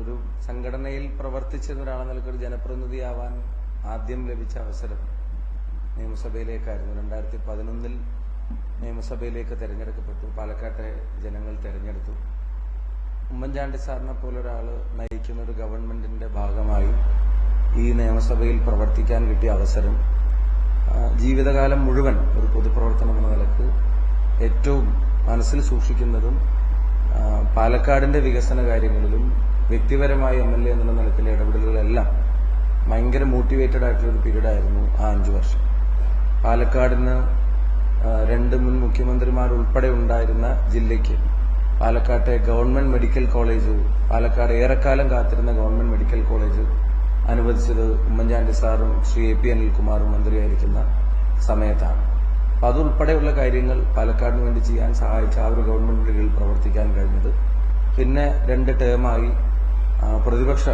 ഒരു സംഘടനയിൽ പ്രവർത്തിച്ചിരുന്ന ഒരാളെന്ന നിലയ്ക്ക് ഒരു ജനപ്രതിനിധിയാവാൻ ആദ്യം ലഭിച്ച അവസരം നിയമസഭയിലേക്കായിരുന്നു. 2011 നിയമസഭയിലേക്ക് തെരഞ്ഞെടുക്കപ്പെട്ടു. പാലക്കാട്ടെ ജനങ്ങൾ തെരഞ്ഞെടുത്തു. ഉമ്മൻചാണ്ടി സാറിനെ പോലെ ഒരാൾ നയിക്കുന്ന ഒരു ഗവൺമെന്റിന്റെ ഭാഗമായി ഈ നിയമസഭയിൽ പ്രവർത്തിക്കാൻ കിട്ടിയ അവസരം ജീവിതകാലം മുഴുവൻ ഒരു പൊതുപ്രവർത്തനം എന്ന നിലക്ക് ഏറ്റവും മനസ്സിൽ സൂക്ഷിക്കുന്നതും പാലക്കാടിന്റെ വികസന കാര്യങ്ങളിലും വ്യക്തിപരമായി MLA എന്നുള്ള നിലത്തിലെ ഇടപെടലുകളെല്ലാം ഭയങ്കര മോട്ടിവേറ്റഡ് ആയിട്ടുള്ളൊരു പീരീഡായിരുന്നു ആ 5 വർഷം. പാലക്കാടിന് 2 മുൻ മുഖ്യമന്ത്രിമാരുൾപ്പെടെ ഉണ്ടായിരുന്ന ജില്ലയ്ക്ക് പാലക്കാട്ടെ ഗവൺമെന്റ് മെഡിക്കൽ കോളേജ്, പാലക്കാട് ഏറെക്കാലം കാത്തിരുന്ന ഗവൺമെന്റ് മെഡിക്കൽ കോളേജ് അനുവദിച്ചത് ഉമ്മൻചാണ്ടി സാറും ശ്രീ AP അനിൽകുമാറും മന്ത്രിയായിരിക്കുന്ന സമയത്താണ്. അപ്പൊ അതുൾപ്പെടെയുള്ള കാര്യങ്ങൾ പാലക്കാടിന് വേണ്ടി ചെയ്യാൻ സഹായിച്ച ആ ഒരു ഗവൺമെന്റിന്റെ കീഴിൽ പ്രവർത്തിക്കാൻ കഴിഞ്ഞത്. പിന്നെ 2 ടേമായി പ്രതിപക്ഷ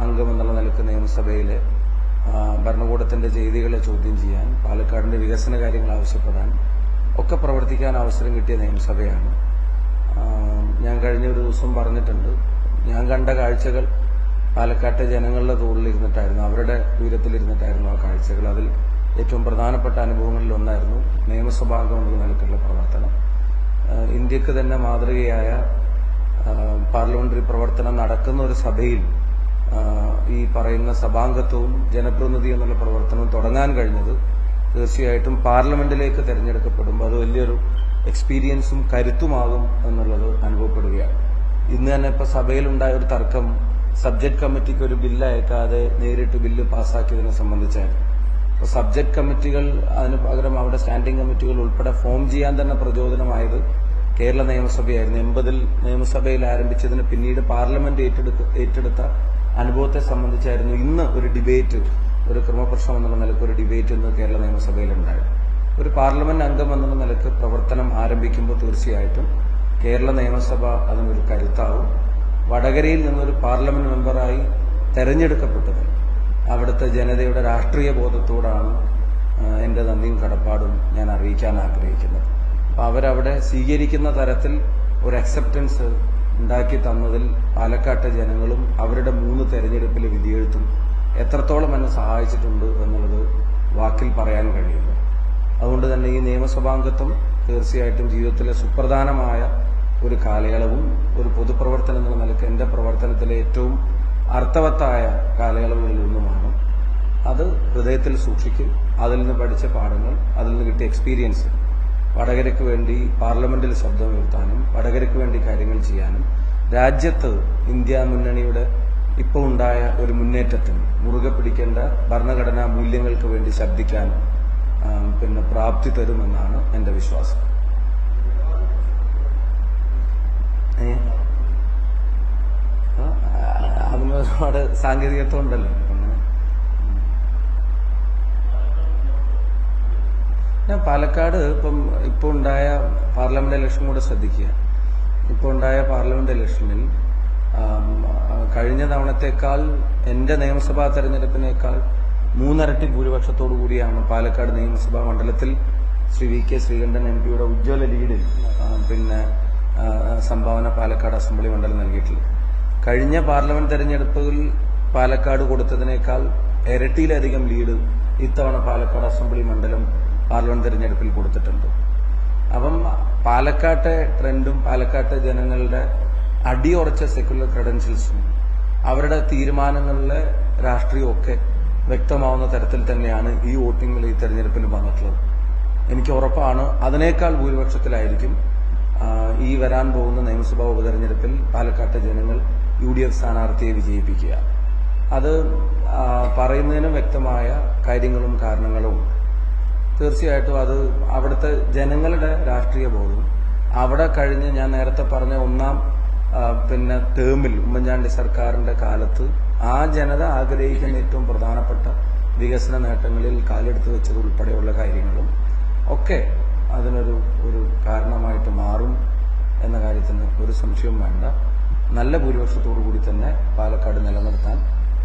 അംഗം എന്നുള്ള നിലക്ക് നിയമസഭയിലെ ഭരണകൂടത്തിന്റെ ചെയ്തികളെ ചോദ്യം ചെയ്യാൻ, പാലക്കാടിന്റെ വികസന കാര്യങ്ങൾ ആവശ്യപ്പെടാൻ ഒക്കെ പ്രവർത്തിക്കാൻ അവസരം കിട്ടിയ നിയമസഭയാണ്. ഞാൻ കഴിഞ്ഞ ഒരു ദിവസം പറഞ്ഞിട്ടുണ്ട്, ഞാൻ കണ്ട കാഴ്ചകൾ പാലക്കാട്ടെ ജനങ്ങളുടെ തോളിലിരുന്നിട്ടായിരുന്നു, അവരുടെ ഉയരത്തിലിരുന്നിട്ടായിരുന്നു ആ കാഴ്ചകൾ. അതിൽ ഏറ്റവും പ്രധാനപ്പെട്ട അനുഭവങ്ങളിൽ ഒന്നായിരുന്നു നിയമസഭാംഗം എന്ന നിലക്കുള്ള പ്രവർത്തനം. ഇന്ത്യക്ക് തന്നെ മാതൃകയായ പാർലമെന്ററി പ്രവർത്തനം നടക്കുന്ന ഒരു സഭയിൽ ഈ പറയുന്ന സഭാംഗത്വവും ജനപ്രതിനിധി എന്നുള്ള പ്രവർത്തനവും തുടങ്ങാൻ കഴിഞ്ഞത് തീർച്ചയായിട്ടും പാർലമെന്റിലേക്ക് തെരഞ്ഞെടുക്കപ്പെടുമ്പോൾ അത് വലിയൊരു എക്സ്പീരിയൻസും കരുത്തുമാകും എന്നുള്ളത് അനുഭവപ്പെടുകയാണ്. ഇന്ന് തന്നെ ഇപ്പൊ സഭയിലുണ്ടായ ഒരു തർക്കം സബ്ജക്ട് കമ്മിറ്റിക്ക് ഒരു ബില്ല് അയക്കാതെ നേരിട്ട് ബില്ല് പാസ്സാക്കിയതിനെ സംബന്ധിച്ചായിരുന്നു. അപ്പൊ സബ്ജക്ട് കമ്മിറ്റികൾ അതിന് പകരം അവിടെ സ്റ്റാൻഡിംഗ് കമ്മിറ്റികൾ ഉൾപ്പെടെ ഫോം ചെയ്യാൻ തന്നെ പ്രചോദനമായത് കേരള നിയമസഭയായിരുന്നു. 80-ൽ നിയമസഭയിൽ ആരംഭിച്ചതിന് പിന്നീട് പാർലമെന്റ് ഏറ്റെടുത്ത അനുഭവത്തെ സംബന്ധിച്ചായിരുന്നു ഇന്ന് ഒരു ഡിബേറ്റ്, ഒരു ക്രമപ്രശ്നം എന്നുള്ള നിലയ്ക്ക് ഒരു ഡിബേറ്റ് ഇന്ന് കേരള നിയമസഭയിലുണ്ടായിരുന്നു. ഒരു പാർലമെന്റ് അംഗം എന്നുള്ള നിലയ്ക്ക് പ്രവർത്തനം ആരംഭിക്കുമ്പോൾ തീർച്ചയായിട്ടും കേരള നിയമസഭ അതിനൊരു കരുത്താവും. വടകരയിൽ നിന്നൊരു പാർലമെന്റ് മെമ്പറായി തെരഞ്ഞെടുക്കപ്പെട്ടത് അവിടുത്തെ ജനതയുടെ രാഷ്ട്രീയ ബോധത്തോടാണ് എന്റെ നന്ദിയും കടപ്പാടും ഞാൻ അറിയിക്കാൻ ആഗ്രഹിക്കുന്നത്. അപ്പൊ അവരവിടെ സ്വീകരിക്കുന്ന തരത്തിൽ ഒരു അക്സെപ്റ്റൻസ് ഉണ്ടാക്കി തന്നതിൽ പാലക്കാട്ടെ ജനങ്ങളും അവരുടെ 3 തെരഞ്ഞെടുപ്പിലെ വിധിയെഴുത്തും എത്രത്തോളം എന്നെ സഹായിച്ചിട്ടുണ്ട് എന്നുള്ളത് വാക്കിൽ പറയാൻ കഴിയില്ല. അതുകൊണ്ട് തന്നെ ഈ നിയമസഭാംഗത്വം തീർച്ചയായിട്ടും ജീവിതത്തിലെ സുപ്രധാനമായ ഒരു കാലയളവും ഒരു പൊതുപ്രവർത്തനം എന്ന നിലയ്ക്ക് എന്റെ പ്രവർത്തനത്തിലെ ഏറ്റവും അർത്ഥവത്തായ കാലയളവുകളിൽ ഒന്നുമാണ്. അത് ഹൃദയത്തിൽ സൂക്ഷിക്കും. അതിൽ നിന്ന് പഠിച്ച പാഠങ്ങൾ, അതിൽ നിന്ന് കിട്ടിയ എക്സ്പീരിയൻസ് വടകരയ്ക്ക് വേണ്ടി പാർലമെന്റിൽ ശബ്ദമുയർത്താനും വടകരയ്ക്ക് വേണ്ടി കാര്യങ്ങൾ ചെയ്യാനും രാജ്യത്ത് ഇന്ത്യ മുന്നണിയുടെ ഇപ്പോൾ ഉണ്ടായ ഒരു മുന്നേറ്റത്തിന് മുറുകെ പിടിക്കേണ്ട ഭരണഘടനാ മൂല്യങ്ങൾക്ക് വേണ്ടി ശബ്ദിക്കാനും പിന്നെ പ്രാപ്തി തരുമെന്നാണ് എന്റെ വിശ്വാസം. അതിന് ഒരുപാട് സാങ്കേതികത്വം ഉണ്ടല്ലോ. ഞാൻ പാലക്കാട് ഇപ്പോൾ ഉണ്ടായ പാർലമെന്റ് ഇലക്ഷൻ കൂടെ ശ്രദ്ധിക്കുക. ഇപ്പോൾ ഉണ്ടായ പാർലമെന്റ് ഇലക്ഷനിൽ കഴിഞ്ഞ തവണത്തേക്കാൾ എന്റെ നിയമസഭാ തെരഞ്ഞെടുപ്പിനേക്കാൾ 3 ഇരട്ടി ഭൂരിപക്ഷത്തോടു കൂടിയാണ് പാലക്കാട് നിയമസഭാ മണ്ഡലത്തിൽ ശ്രീ VK ശ്രീകണ്ഠൻ MP-യുടെ ഉജ്ജ്വല ലീഡിൽ പിന്നെ സംഭാവന പാലക്കാട് അസംബ്ലി മണ്ഡലം നൽകിയിട്ടുള്ളത്. കഴിഞ്ഞ പാർലമെന്റ് തെരഞ്ഞെടുപ്പിൽ പാലക്കാട് കൊടുത്തതിനേക്കാൾ ഇരട്ടിയിലധികം ലീഡ് ഇത്തവണ പാലക്കാട് അസംബ്ലി മണ്ഡലം പാർലമെന്റ് തെരഞ്ഞെടുപ്പിൽ കൊടുത്തിട്ടുണ്ട്. അപ്പം പാലക്കാട്ടെ ട്രെൻഡും പാലക്കാട്ടെ ജനങ്ങളുടെ അടിയുറച്ച സെക്യുലർ ക്രെഡൻഷ്യൽസും അവരുടെ തീരുമാനങ്ങളിലെ രാഷ്ട്രീയമൊക്കെ വ്യക്തമാവുന്ന തരത്തിൽ തന്നെയാണ് ഈ വോട്ടിംഗിൽ ഈ തെരഞ്ഞെടുപ്പിൽ വന്നിട്ടുള്ളത്. എനിക്ക് ഉറപ്പാണ് അതിനേക്കാൾ ഭൂരിപക്ഷത്തിലായിരിക്കും ഈ വരാൻ പോകുന്ന നിയമസഭാ ഉപതെരഞ്ഞെടുപ്പിൽ പാലക്കാട്ടെ ജനങ്ങൾ UDF സ്ഥാനാർത്ഥിയെ വിജയിപ്പിക്കുക. അത് പറയുന്നതിനും വ്യക്തമായ കാര്യങ്ങളും കാരണങ്ങളും തീർച്ചയായിട്ടും അത് അവിടുത്തെ ജനങ്ങളുടെ രാഷ്ട്രീയ ബോധവും അവിടെ കഴിഞ്ഞ് ഞാൻ നേരത്തെ പറഞ്ഞ ഒന്നാം പിന്നെ ടേമിൽ ഉമ്മൻചാണ്ടി സർക്കാരിന്റെ കാലത്ത് ആ ജനത ആഗ്രഹിക്കുന്ന ഏറ്റവും പ്രധാനപ്പെട്ട വികസന നേട്ടങ്ങളിൽ കാലെടുത്ത് വെച്ചത് ഉൾപ്പെടെയുള്ള കാര്യങ്ങളും ഒക്കെ അതിനൊരു കാരണമായിട്ട് മാറും എന്ന കാര്യത്തിന് ഒരു സംശയവും വേണ്ട. നല്ല ഭൂരിപക്ഷത്തോടു കൂടി തന്നെ പാലക്കാട് നിലനിർത്താൻ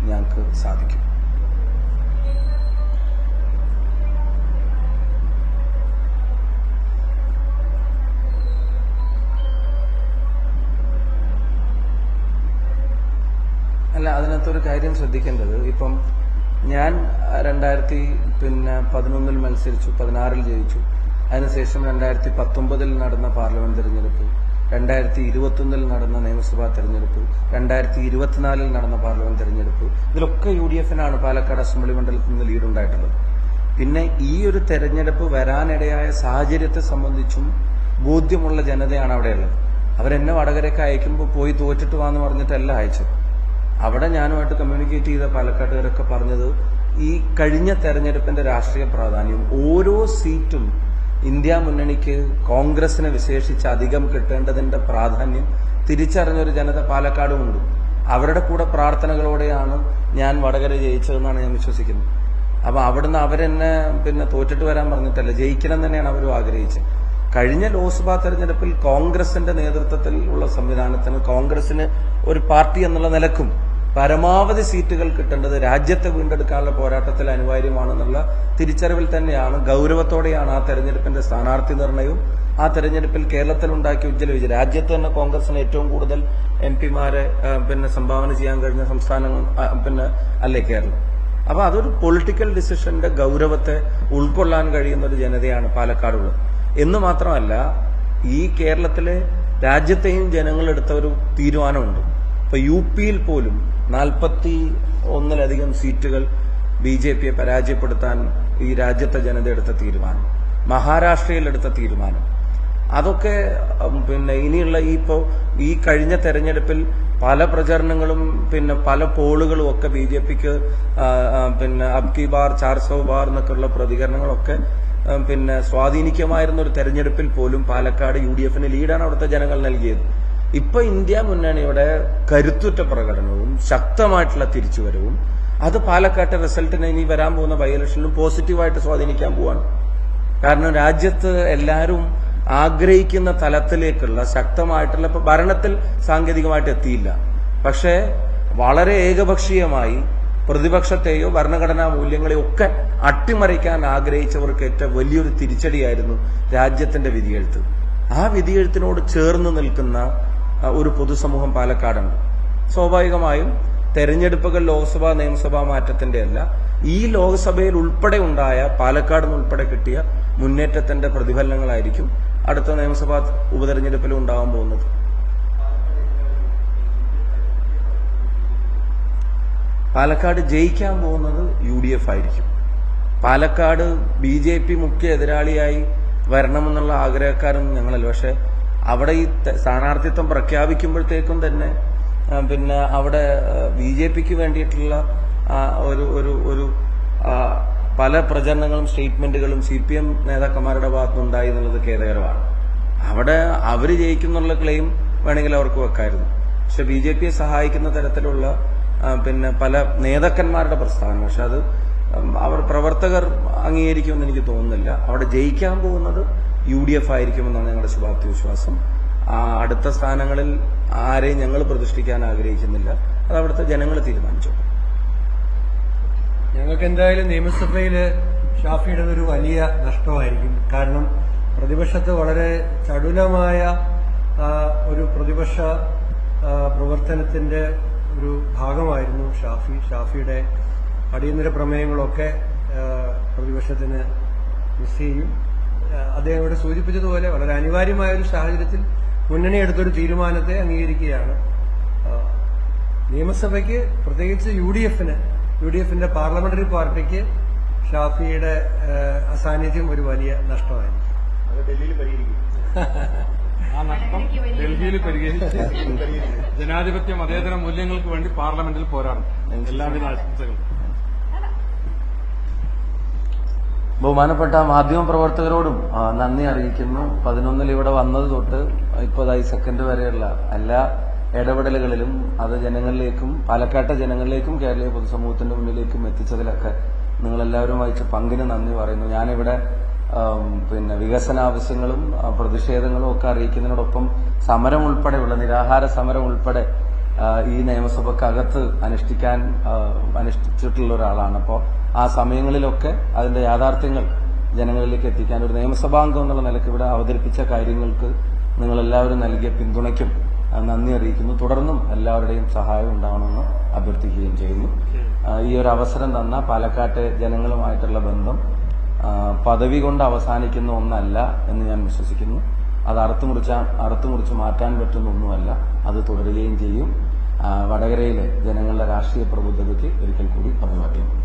ഞങ്ങൾക്ക് സാധിക്കും. അല്ല, അതിനകത്തൊരു കാര്യം ശ്രദ്ധിക്കേണ്ടത്, ഇപ്പം ഞാൻ 2011 മത്സരിച്ചു, 16 ജയിച്ചു. അതിനുശേഷം 2019 നടന്ന പാർലമെന്റ് തെരഞ്ഞെടുപ്പ്, 2021 നടന്ന നിയമസഭാ തെരഞ്ഞെടുപ്പ്, 2024 നടന്ന പാർലമെന്റ് തെരഞ്ഞെടുപ്പ്, ഇതിലൊക്കെ UDF-നാണ് പാലക്കാട് അസംബ്ലി മണ്ഡലത്തിൽ നിന്ന് ലീഡുണ്ടായിട്ടുള്ളത്. പിന്നെ ഈ ഒരു തെരഞ്ഞെടുപ്പ് വരാനിടയായ സാഹചര്യത്തെ സംബന്ധിച്ചും ബോധ്യമുള്ള ജനതയാണ് അവിടെയുള്ളത്. അവരെന്നെ വടകരയ്ക്ക് അയക്കുമ്പോൾ പോയി തോറ്റിട്ട് വാന്ന് പറഞ്ഞിട്ടല്ല അയച്ചത്. അവിടെ ഞാനുമായിട്ട് കമ്മ്യൂണിക്കേറ്റ് ചെയ്ത പാലക്കാട്ടുകാരൊക്കെ പറഞ്ഞത് ഈ കഴിഞ്ഞ തെരഞ്ഞെടുപ്പിന്റെ രാഷ്ട്രീയ പ്രാധാന്യം, ഓരോ സീറ്റും ഇന്ത്യ മുന്നണിക്ക് കോൺഗ്രസിനെ വിശേഷിച്ച് അധികം കിട്ടേണ്ടതിന്റെ പ്രാധാന്യം തിരിച്ചറിഞ്ഞൊരു ജനത പാലക്കാടുമുണ്ട്. അവരുടെ കൂടെ പ്രാർത്ഥനകളോടെയാണ് ഞാൻ വടകര ജയിച്ചതെന്നാണ് ഞാൻ വിശ്വസിക്കുന്നത്. അപ്പൊ അവിടുന്ന് അവരെന്നെ തോറ്റിട്ട് വരാൻ പറഞ്ഞിട്ടല്ല, ജയിക്കണം തന്നെയാണ് അവരും ആഗ്രഹിച്ചത്. കഴിഞ്ഞ ലോക്സഭാ തെരഞ്ഞെടുപ്പിൽ കോൺഗ്രസിന്റെ നേതൃത്വത്തിൽ ഉള്ള സംവിധാനത്തിന്, കോൺഗ്രസിന് ഒരു പാർട്ടി എന്നുള്ള നിലക്കും പരമാവധി സീറ്റുകൾ കിട്ടേണ്ടത് രാജ്യത്തെ വീണ്ടെടുക്കാനുള്ള പോരാട്ടത്തിൽ അനിവാര്യമാണെന്നുള്ള തിരിച്ചറിവിൽ തന്നെയാണ്, ഗൗരവത്തോടെയാണ് ആ തെരഞ്ഞെടുപ്പിന്റെ സ്ഥാനാർത്ഥി നിർണയവും ആ തെരഞ്ഞെടുപ്പിൽ കേരളത്തിൽ ഉണ്ടാക്കിയ ഉജ്ജ്വല വിജയം. രാജ്യത്ത് തന്നെ കോൺഗ്രസിന് ഏറ്റവും കൂടുതൽ MP-മാരെ സംഭാവന ചെയ്യാൻ കഴിഞ്ഞ സംസ്ഥാനങ്ങൾ അല്ലേ കേരളം. അപ്പൊ അതൊരു പൊളിറ്റിക്കൽ ഡിസിഷന്റെ ഗൗരവത്തെ ഉൾക്കൊള്ളാൻ കഴിയുന്ന ഒരു ജനതയാണ് പാലക്കാടുള്ളത് എന്ന് മാത്രമല്ല, ഈ കേരളത്തിലെ രാജ്യത്തെയും ജനങ്ങളെടുത്ത ഒരു തീരുമാനമുണ്ട്. ഇപ്പൊ UP-യിൽ പോലും 41-ലധികം സീറ്റുകൾ BJP-യെ പരാജയപ്പെടുത്താൻ ഈ രാജ്യത്തെ ജനത എടുത്ത തീരുമാനം, മഹാരാഷ്ട്രയിൽ എടുത്ത തീരുമാനം, അതൊക്കെ ഇനിയുള്ള ഈ കഴിഞ്ഞ തെരഞ്ഞെടുപ്പിൽ പല പ്രചരണങ്ങളും പല പോളുകളും ഒക്കെ BJP-ക്ക് അബ്കി ബാർ 400 ബാർ എന്നൊക്കെയുള്ള പ്രതികരണങ്ങളൊക്കെ സ്വാധീനിക്കുമായിരുന്ന ഒരു തെരഞ്ഞെടുപ്പിൽ പോലും പാലക്കാട് UDF-ന് ലീഡാണ് അവിടുത്തെ ജനങ്ങൾ നൽകിയത്. ഇപ്പൊ ഇന്ത്യ മുന്നണിയുടെ കരുത്തുറ്റ പ്രകടനവും ശക്തമായിട്ടുള്ള തിരിച്ചുവരവും അത് പാലക്കാട്ടെ റിസൾട്ടിനെ ഇനി വരാൻ പോകുന്ന ബൈ ഇലക്ഷനിലും പോസിറ്റീവായിട്ട് സ്വാധീനിക്കാൻ പോവാണ്. കാരണം രാജ്യത്ത് എല്ലാവരും ആഗ്രഹിക്കുന്ന തലത്തിലേക്കുള്ള ശക്തമായിട്ടുള്ള, ഇപ്പൊ ഭരണത്തിൽ സാങ്കേതികമായിട്ട് എത്തിയില്ല, പക്ഷേ വളരെ ഏകപക്ഷീയമായി പ്രതിപക്ഷത്തെയോ ഭരണഘടനാ മൂല്യങ്ങളെയോ ഒക്കെ അട്ടിമറിക്കാൻ ആഗ്രഹിച്ചവർക്ക് ഏറ്റവും വലിയൊരു തിരിച്ചടിയായിരുന്നു രാജ്യത്തിന്റെ വിധിയെഴുത്ത്. ആ വിധിയെഴുത്തിനോട് ചേർന്ന് നിൽക്കുന്ന ഒരു പൊതുസമൂഹം പാലക്കാടുണ്ട്. സ്വാഭാവികമായും തെരഞ്ഞെടുപ്പുകൾ ലോക്സഭാ നിയമസഭാ മാറ്റത്തിന്റെ അല്ല, ഈ ലോക്സഭയിൽ ഉൾപ്പെടെ ഉണ്ടായ, പാലക്കാട് ഉൾപ്പെടെ കിട്ടിയ മുന്നേറ്റത്തിന്റെ പ്രതിഫലനങ്ങളായിരിക്കും അടുത്ത നിയമസഭാ ഉപതെരഞ്ഞെടുപ്പിലും ഉണ്ടാവാൻ പോകുന്നത്. പാലക്കാട് ജയിക്കാൻ പോകുന്നത് UDF ആയിരിക്കും. പാലക്കാട് BJP മുഖ്യ എതിരാളിയായി വരണമെന്നുള്ള ആഗ്രഹക്കാരൊന്നും ഞങ്ങളല്ല. പക്ഷെ അവിടെ ഈ സ്ഥാനാർത്ഥിത്വം പ്രഖ്യാപിക്കുമ്പോഴത്തേക്കും തന്നെ അവിടെ BJP-ക്ക് വേണ്ടിയിട്ടുള്ള ഒരു പല പ്രചരണങ്ങളും സ്റ്റേറ്റ്മെന്റുകളും CPM നേതാക്കന്മാരുടെ ഭാഗത്തുനിന്നുണ്ടായി എന്നുള്ളത് ഖേദകരമാണ്. അവിടെ അവര് ജയിക്കുന്നുള്ള ക്ലെയിം വേണമെങ്കിൽ അവർക്ക് വെക്കായിരുന്നു. പക്ഷെ BJP-യെ സഹായിക്കുന്ന തരത്തിലുള്ള പല നേതാക്കന്മാരുടെ പ്രസ്താവന, പക്ഷെ അത് അവർ പ്രവർത്തകർ അംഗീകരിക്കുമെന്ന് എനിക്ക് തോന്നുന്നില്ല. അവിടെ ജയിക്കാൻ പോകുന്നത് UDF ആയിരിക്കുമെന്നാണ് ഞങ്ങളുടെ ശുഭാപ്തി വിശ്വാസം. അടുത്ത സ്ഥാനങ്ങളിൽ ആരെയും ഞങ്ങൾ പ്രതിഷ്ഠിക്കാൻ ആഗ്രഹിക്കുന്നില്ല, അത് അവിടുത്തെ ജനങ്ങൾ തീരുമാനിച്ചു. ഞങ്ങൾക്ക് എന്തായാലും നിയമസഭയിൽ ഷാഫിയുടെ ഒരു വലിയ നഷ്ടമായിരിക്കും. കാരണം പ്രതിപക്ഷത്ത് വളരെ ചടുലമായ ഒരു പ്രതിപക്ഷ പ്രവർത്തനത്തിന്റെ ഒരു ഭാഗമായിരുന്നു ഷാഫിയുടെ അടിയന്തര പ്രമേയങ്ങളൊക്കെ പ്രതിപക്ഷത്തിന് മിസ് ചെയ്യും. അദ്ദേഹം ഇവിടെ സൂചിപ്പിച്ചതുപോലെ വളരെ അനിവാര്യമായ ഒരു സാഹചര്യത്തിൽ മുന്നണി എടുത്തൊരു തീരുമാനത്തെ അംഗീകരിക്കുകയാണ്. നിയമസഭയ്ക്ക്, പ്രത്യേകിച്ച് യുഡിഎഫിന്റെ പാർലമെന്ററി പാർട്ടിക്ക് ഷാഫിയുടെ അസാന്നിധ്യം ഒരു വലിയ നഷ്ടമായിരുന്നു. അത് ഡൽഹിയിൽ പരിഹരിക്കും. ആ നഷ്ടം ഡൽഹിയിൽ പരിഹരിച്ച് ജനാധിപത്യ മതേതര മൂല്യങ്ങൾക്ക് വേണ്ടി പാർലമെന്റിൽ പോരാടും. എല്ലാവിധ ആശംസകളും. ബഹുമാനപ്പെട്ട മാധ്യമപ്രവർത്തകരോടും നന്ദി അറിയിക്കുന്നു. 11 ഇവിടെ വന്നത് തൊട്ട് ഇപ്പോൾ സെക്കൻഡ് വരെയുള്ള എല്ലാ ഇടപെടലുകളിലും അത് ജനങ്ങളിലേക്കും, പാലക്കാട്ടെ ജനങ്ങളിലേക്കും കേരളീയ പൊതുസമൂഹത്തിന്റെ മുന്നിലേക്കും എത്തിച്ചതിലൊക്കെ നിങ്ങളെല്ലാവരും വഹിച്ച പങ്കിന് നന്ദി പറയുന്നു. ഞാനിവിടെ വികസന ആവശ്യങ്ങളും പ്രതിഷേധങ്ങളും ഒക്കെ അറിയിക്കുന്നതിനോടൊപ്പം സമരം ഉൾപ്പെടെയുള്ള നിരാഹാര സമരം ഉൾപ്പെടെ ഈ നിയമസഭക്കകത്ത് അനുഷ്ഠിച്ചിട്ടുള്ള ഒരാളാണ്. അപ്പോൾ ആ സമയങ്ങളിലൊക്കെ അതിന്റെ യാഥാർത്ഥ്യങ്ങൾ ജനങ്ങളിലേക്ക് എത്തിക്കാൻ ഒരു നിയമസഭാംഗം എന്നുള്ള നിലയ്ക്ക് ഇവിടെ അവതരിപ്പിച്ച കാര്യങ്ങൾക്ക് നിങ്ങളെല്ലാവരും നൽകിയ പിന്തുണയ്ക്കും നന്ദി അറിയിക്കുന്നു. തുടർന്നും എല്ലാവരുടെയും സഹായം ഉണ്ടാവണമെന്ന് അഭ്യർത്ഥിക്കുകയും ചെയ്യുന്നു. ഈ ഒരു അവസരം തന്ന പാലക്കാട്ടെ ജനങ്ങളുമായിട്ടുള്ള ബന്ധം പദവി കൊണ്ട് അവസാനിക്കുന്ന ഒന്നല്ല എന്ന് ഞാൻ വിശ്വസിക്കുന്നു. അത് അറുത്തുമുറിച്ച് മാറ്റാൻ പറ്റുന്ന ഒന്നുമല്ല. അത് തുടരുകയും ചെയ്യും. വടകരയിലെ ജനങ്ങളുടെ രാഷ്ട്രീയ പ്രബുദ്ധതയ്ക്ക് ഒരിക്കൽ കൂടി അഭിവാദ്യം.